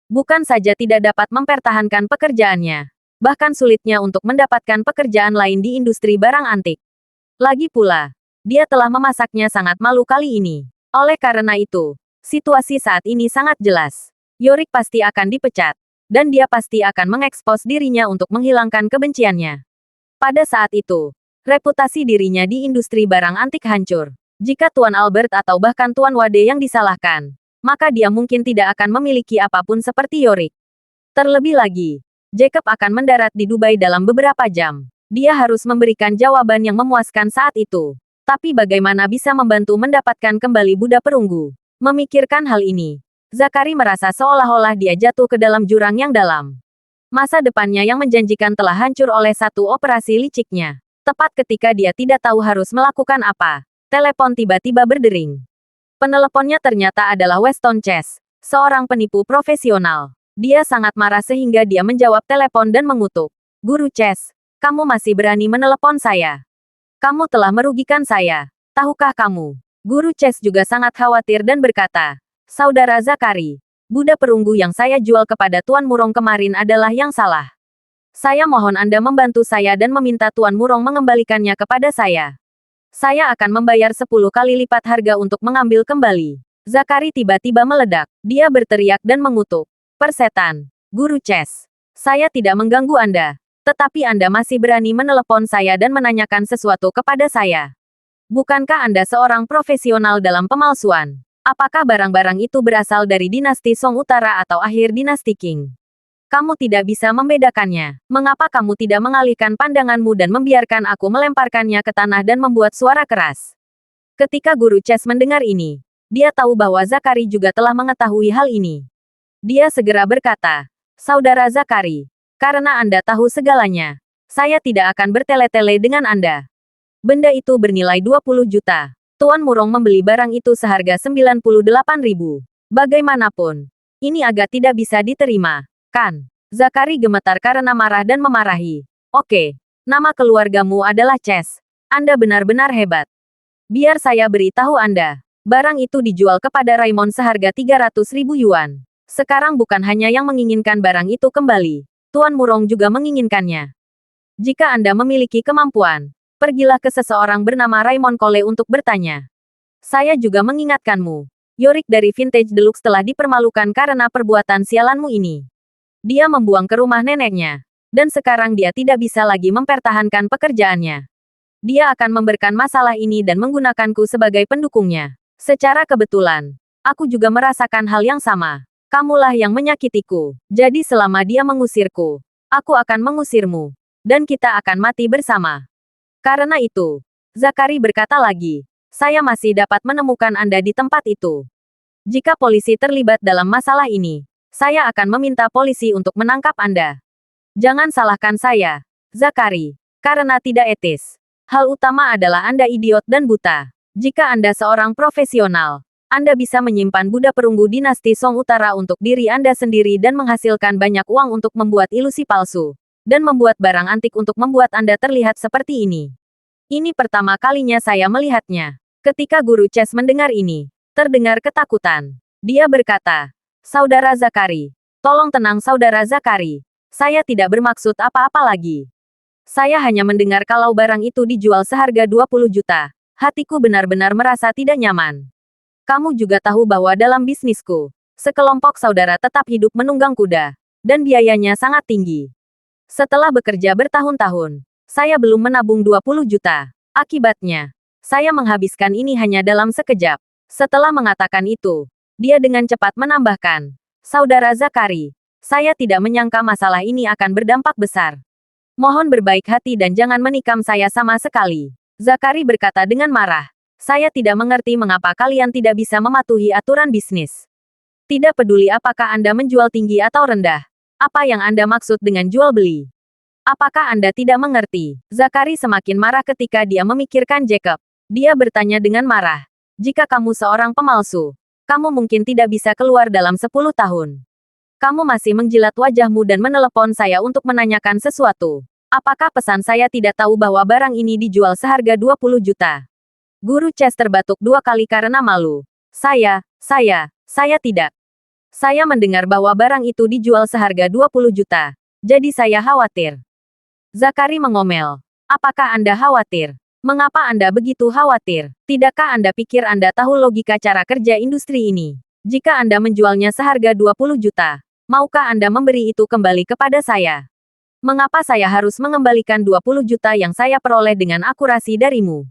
Bukan saja tidak dapat mempertahankan pekerjaannya, bahkan sulitnya untuk mendapatkan pekerjaan lain di industri barang antik. Lagi pula, dia telah memasaknya sangat malu kali ini. Oleh karena itu, situasi saat ini sangat jelas. Yorick pasti akan dipecat, dan dia pasti akan mengekspos dirinya untuk menghilangkan kebenciannya. Pada saat itu, reputasi dirinya di industri barang antik hancur. Jika Tuan Albert atau bahkan Tuan Wade yang disalahkan, maka dia mungkin tidak akan memiliki apapun seperti Yorick. Terlebih lagi, Jacob akan mendarat di Dubai dalam beberapa jam. Dia harus memberikan jawaban yang memuaskan saat itu. Tapi bagaimana bisa membantu mendapatkan kembali Buddha perunggu? Memikirkan hal ini, Zakari merasa seolah-olah dia jatuh ke dalam jurang yang dalam. Masa depannya yang menjanjikan telah hancur oleh satu operasi liciknya. Tepat ketika dia tidak tahu harus melakukan apa, telepon tiba-tiba berdering. Peneleponnya ternyata adalah Weston Chase, seorang penipu profesional. Dia sangat marah sehingga dia menjawab telepon dan mengutuk. Guru Chase, kamu masih berani menelepon saya? Kamu telah merugikan saya. Tahukah kamu? Guru Chase juga sangat khawatir dan berkata, Saudara Zakari, Buddha perunggu yang saya jual kepada Tuan Murong kemarin adalah yang salah. Saya mohon Anda membantu saya dan meminta Tuan Murong mengembalikannya kepada saya. Saya akan membayar 10 kali lipat harga untuk mengambil kembali. Zakari tiba-tiba meledak. Dia berteriak dan mengutuk. Persetan. Guru Chase. Saya tidak mengganggu Anda. Tetapi Anda masih berani menelepon saya dan menanyakan sesuatu kepada saya. Bukankah Anda seorang profesional dalam pemalsuan? Apakah barang-barang itu berasal dari dinasti Song Utara atau akhir dinasti Qing? Kamu tidak bisa membedakannya. Mengapa kamu tidak mengalihkan pandanganmu dan membiarkan aku melemparkannya ke tanah dan membuat suara keras? Ketika Guru Chase mendengar ini, dia tahu bahwa Zakari juga telah mengetahui hal ini. Dia segera berkata, Saudara Zakari, karena Anda tahu segalanya, saya tidak akan bertele-tele dengan Anda. Benda itu bernilai 20 juta. Tuan Murong membeli barang itu seharga 98.000. Bagaimanapun, ini agak tidak bisa diterima, kan? Zakari gemetar karena marah dan memarahi. Oke, nama keluargamu adalah Chase. Anda benar-benar hebat. Biar saya beritahu Anda, barang itu dijual kepada Raymond seharga 300.000 yuan. Sekarang bukan hanya yang menginginkan barang itu kembali, Tuan Murong juga menginginkannya. Jika Anda memiliki kemampuan, pergilah ke seseorang bernama Raymond Cole untuk bertanya. Saya juga mengingatkanmu. Yorick dari Vintage Deluxe telah dipermalukan karena perbuatan sialanmu ini. Dia membuang ke rumah neneknya. Dan sekarang dia tidak bisa lagi mempertahankan pekerjaannya. Dia akan memberkan masalah ini dan menggunakanku sebagai pendukungnya. Secara kebetulan, aku juga merasakan hal yang sama. Kamulah yang menyakitiku. Jadi selama dia mengusirku, aku akan mengusirmu. Dan kita akan mati bersama. Karena itu, Zakari berkata lagi, saya masih dapat menemukan Anda di tempat itu. Jika polisi terlibat dalam masalah ini, saya akan meminta polisi untuk menangkap Anda. Jangan salahkan saya, Zakari, karena tidak etis. Hal utama adalah Anda idiot dan buta. Jika Anda seorang profesional, Anda bisa menyimpan Buddha perunggu dinasti Song Utara untuk diri Anda sendiri dan menghasilkan banyak uang untuk membuat ilusi palsu, dan membuat barang antik untuk membuat Anda terlihat seperti ini. Ini pertama kalinya saya melihatnya. Ketika Guru Chess mendengar ini, terdengar ketakutan. Dia berkata, Saudara Zakari, tolong tenang Saudara Zakari. Saya tidak bermaksud apa-apa lagi. Saya hanya mendengar kalau barang itu dijual seharga 20 juta. Hatiku benar-benar merasa tidak nyaman. Kamu juga tahu bahwa dalam bisnisku, sekelompok saudara tetap hidup menunggang kuda, dan biayanya sangat tinggi. Setelah bekerja bertahun-tahun, saya belum menabung 20 juta. Akibatnya, saya menghabiskan ini hanya dalam sekejap. Setelah mengatakan itu, dia dengan cepat menambahkan, Saudara Zakari, saya tidak menyangka masalah ini akan berdampak besar. Mohon berbaik hati dan jangan menikam saya sama sekali. Zakari berkata dengan marah. Saya tidak mengerti mengapa kalian tidak bisa mematuhi aturan bisnis. Tidak peduli apakah Anda menjual tinggi atau rendah. Apa yang Anda maksud dengan jual beli? Apakah Anda tidak mengerti? Zakari semakin marah ketika dia memikirkan Jacob. Dia bertanya dengan marah. Jika kamu seorang pemalsu, kamu mungkin tidak bisa keluar dalam 10 tahun. Kamu masih menjilat wajahmu dan menelepon saya untuk menanyakan sesuatu. Apakah pesan saya tidak tahu bahwa barang ini dijual seharga 20 juta? Guru Chess terbatuk 2 kali karena malu. Saya tidak. Saya mendengar bahwa barang itu dijual seharga 20 juta. Jadi saya khawatir. Zakari mengomel. Apakah Anda khawatir? Mengapa Anda begitu khawatir? Tidakkah Anda pikir Anda tahu logika cara kerja industri ini? Jika Anda menjualnya seharga 20 juta, maukah Anda memberi itu kembali kepada saya? Mengapa saya harus mengembalikan 20 juta yang saya peroleh dengan akurasi darimu?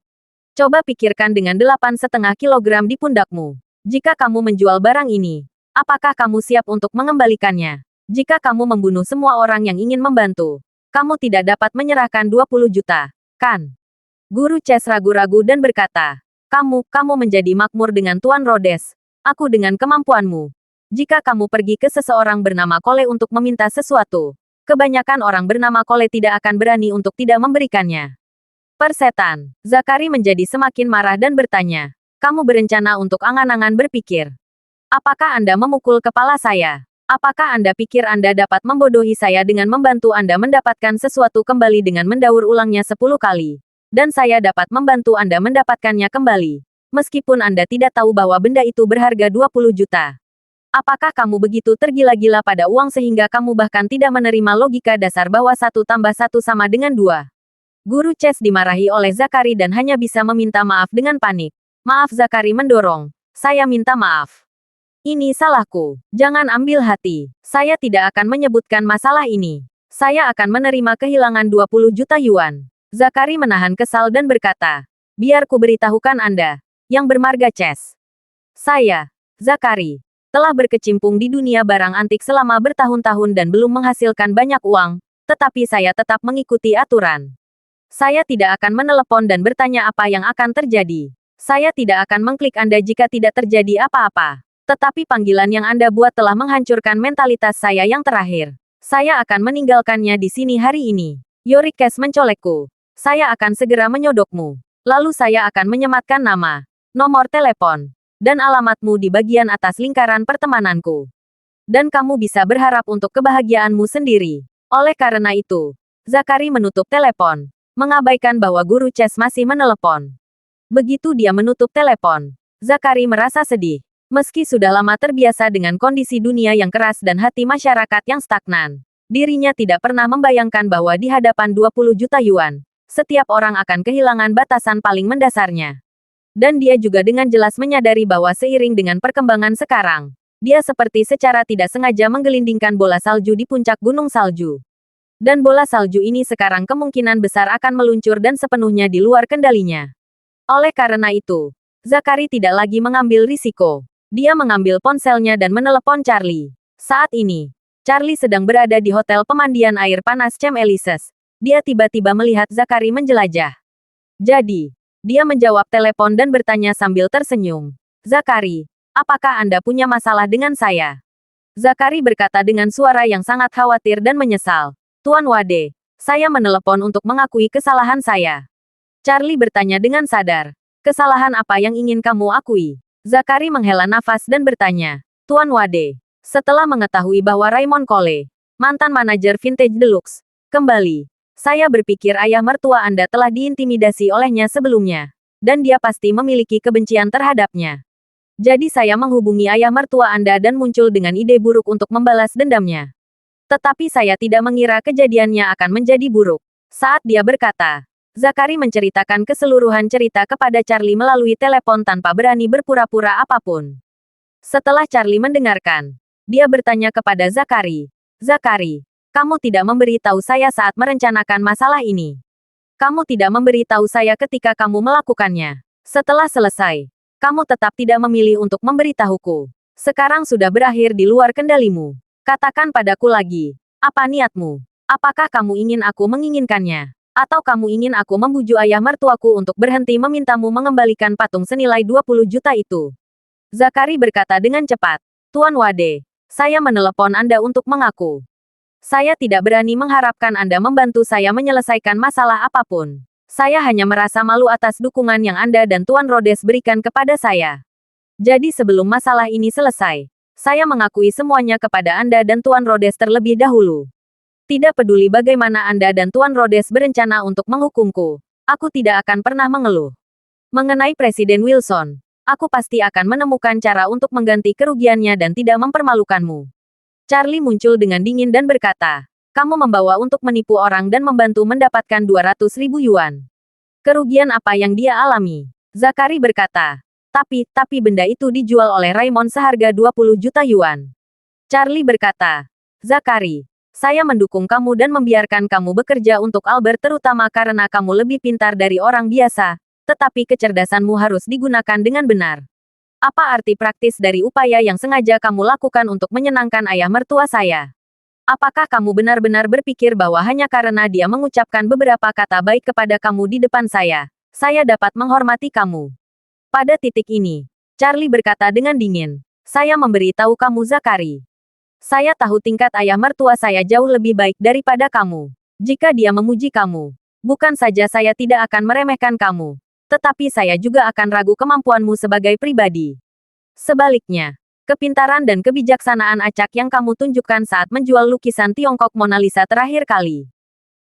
Coba pikirkan dengan 8,5 kilogram di pundakmu. Jika kamu menjual barang ini, apakah kamu siap untuk mengembalikannya? Jika kamu membunuh semua orang yang ingin membantu, kamu tidak dapat menyerahkan 20 juta, kan? Guru Chess ragu-ragu dan berkata, kamu menjadi makmur dengan Tuan Rhodes. Aku dengan kemampuanmu. Jika kamu pergi ke seseorang bernama Cole untuk meminta sesuatu, kebanyakan orang bernama Cole tidak akan berani untuk tidak memberikannya. Persetan. Zakari menjadi semakin marah dan bertanya, kamu berencana untuk angan-angan berpikir. Apakah Anda memukul kepala saya? Apakah Anda pikir Anda dapat membodohi saya dengan membantu Anda mendapatkan sesuatu kembali dengan mendaur ulangnya 10 kali? Dan saya dapat membantu Anda mendapatkannya kembali. Meskipun Anda tidak tahu bahwa benda itu berharga 20 juta. Apakah kamu begitu tergila-gila pada uang sehingga kamu bahkan tidak menerima logika dasar bahwa 1 tambah 1 sama dengan 2? Guru Chess dimarahi oleh Zakari dan hanya bisa meminta maaf dengan panik. Maaf Zakari mendorong. Saya minta maaf. Ini salahku. Jangan ambil hati. Saya tidak akan menyebutkan masalah ini. Saya akan menerima kehilangan 20 juta yuan. Zakari menahan kesal dan berkata, biar ku beritahukan Anda, yang bermarga Chess. Saya, Zakari, telah berkecimpung di dunia barang antik selama bertahun-tahun dan belum menghasilkan banyak uang, tetapi saya tetap mengikuti aturan. Saya tidak akan menelepon dan bertanya apa yang akan terjadi. Saya tidak akan mengklik Anda jika tidak terjadi apa-apa. Tetapi panggilan yang Anda buat telah menghancurkan mentalitas saya yang terakhir. Saya akan meninggalkannya di sini hari ini. Yorick Cash mencolekku. Saya akan segera menyodokmu. Lalu saya akan menyematkan nama, nomor telepon, dan alamatmu di bagian atas lingkaran pertemananku. Dan kamu bisa berharap untuk kebahagiaanmu sendiri. Oleh karena itu, Zakari menutup telepon. Mengabaikan bahwa Guru Chess masih menelepon. Begitu dia menutup telepon, Zakari merasa sedih. Meski sudah lama terbiasa dengan kondisi dunia yang keras dan hati masyarakat yang stagnan, dirinya tidak pernah membayangkan bahwa di hadapan 20 juta yuan, setiap orang akan kehilangan batasan paling mendasarnya. Dan dia juga dengan jelas menyadari bahwa seiring dengan perkembangan sekarang, dia seperti secara tidak sengaja menggelindingkan bola salju di puncak gunung salju. Dan bola salju ini sekarang kemungkinan besar akan meluncur dan sepenuhnya di luar kendalinya. Oleh karena itu, Zakari tidak lagi mengambil risiko. Dia mengambil ponselnya dan menelepon Charlie. Saat ini, Charlie sedang berada di hotel pemandian air panas Chem Elises. Dia tiba-tiba melihat Zachary menjelajah. Jadi, dia menjawab telepon dan bertanya sambil tersenyum. Zachary, apakah Anda punya masalah dengan saya? Zachary berkata dengan suara yang sangat khawatir dan menyesal. Tuan Wade, saya menelepon untuk mengakui kesalahan saya. Charlie bertanya dengan sadar. Kesalahan apa yang ingin kamu akui? Zachary menghela nafas dan bertanya. Tuan Wade, setelah mengetahui bahwa Raymond Cole, mantan manajer Vintage Deluxe, kembali, saya berpikir ayah mertua Anda telah diintimidasi olehnya sebelumnya. Dan dia pasti memiliki kebencian terhadapnya. Jadi saya menghubungi ayah mertua Anda dan muncul dengan ide buruk untuk membalas dendamnya. Tetapi saya tidak mengira kejadiannya akan menjadi buruk. Saat dia berkata, Zachary menceritakan keseluruhan cerita kepada Charlie melalui telepon tanpa berani berpura-pura apapun. Setelah Charlie mendengarkan, dia bertanya kepada Zachary, Zachary, kamu tidak memberi tahu saya saat merencanakan masalah ini. Kamu tidak memberi tahu saya ketika kamu melakukannya. Setelah selesai, kamu tetap tidak memilih untuk memberitahuku. Sekarang sudah berakhir di luar kendalimu. Katakan padaku lagi, apa niatmu? Apakah kamu ingin aku menginginkannya? Atau kamu ingin aku membujuk ayah mertuaku untuk berhenti memintamu mengembalikan patung senilai 20 juta itu? Zachary berkata dengan cepat, Tuan Wade, saya menelepon Anda untuk mengaku. Saya tidak berani mengharapkan Anda membantu saya menyelesaikan masalah apapun. Saya hanya merasa malu atas dukungan yang Anda dan Tuan Rhodes berikan kepada saya. Jadi sebelum masalah ini selesai, saya mengakui semuanya kepada Anda dan Tuan Rhodes terlebih dahulu. Tidak peduli bagaimana Anda dan Tuan Rhodes berencana untuk menghukumku, aku tidak akan pernah mengeluh. Mengenai Presiden Wilson, aku pasti akan menemukan cara untuk mengganti kerugiannya dan tidak mempermalukanmu. Charlie muncul dengan dingin dan berkata, kamu membawa untuk menipu orang dan membantu mendapatkan 200.000 yuan. Kerugian apa yang dia alami? Zachary berkata, tapi benda itu dijual oleh Raymond seharga 20 juta yuan. Charlie berkata, Zachary, saya mendukung kamu dan membiarkan kamu bekerja untuk Albert terutama karena kamu lebih pintar dari orang biasa, tetapi kecerdasanmu harus digunakan dengan benar. Apa arti praktis dari upaya yang sengaja kamu lakukan untuk menyenangkan ayah mertua saya? Apakah kamu benar-benar berpikir bahwa hanya karena dia mengucapkan beberapa kata baik kepada kamu di depan saya dapat menghormati kamu? Pada titik ini, Charlie berkata dengan dingin, saya memberi tahu kamu Zachary. Saya tahu tingkat ayah mertua saya jauh lebih baik daripada kamu. Jika dia memuji kamu, bukan saja saya tidak akan meremehkan kamu, tetapi saya juga akan ragu kemampuanmu sebagai pribadi. Sebaliknya, kepintaran dan kebijaksanaan acak yang kamu tunjukkan saat menjual lukisan Tiongkok Mona Lisa terakhir kali.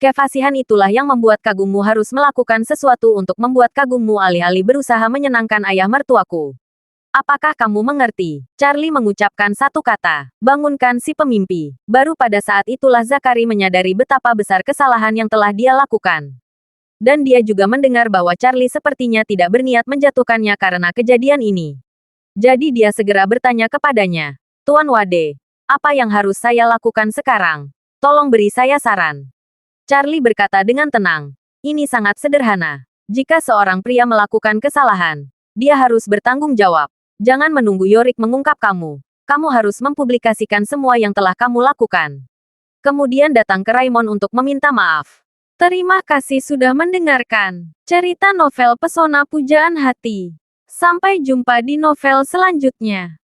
Kefasihan itulah yang membuat kagummu harus melakukan sesuatu untuk membuat kagummu alih-alih berusaha menyenangkan ayah mertuaku. Apakah kamu mengerti? Charlie mengucapkan satu kata, bangunkan si pemimpi. Baru pada saat itulah Zachary menyadari betapa besar kesalahan yang telah dia lakukan. Dan dia juga mendengar bahwa Charlie sepertinya tidak berniat menjatuhkannya karena kejadian ini. Jadi dia segera bertanya kepadanya, Tuan Wade, apa yang harus saya lakukan sekarang? Tolong beri saya saran. Charlie berkata dengan tenang, ini sangat sederhana. Jika seorang pria melakukan kesalahan, dia harus bertanggung jawab. Jangan menunggu Yorick mengungkap kamu. Kamu harus mempublikasikan semua yang telah kamu lakukan. Kemudian datang ke Raymond untuk meminta maaf. Terima kasih sudah mendengarkan cerita novel Pesona Pujaan Hati. Sampai jumpa di novel selanjutnya.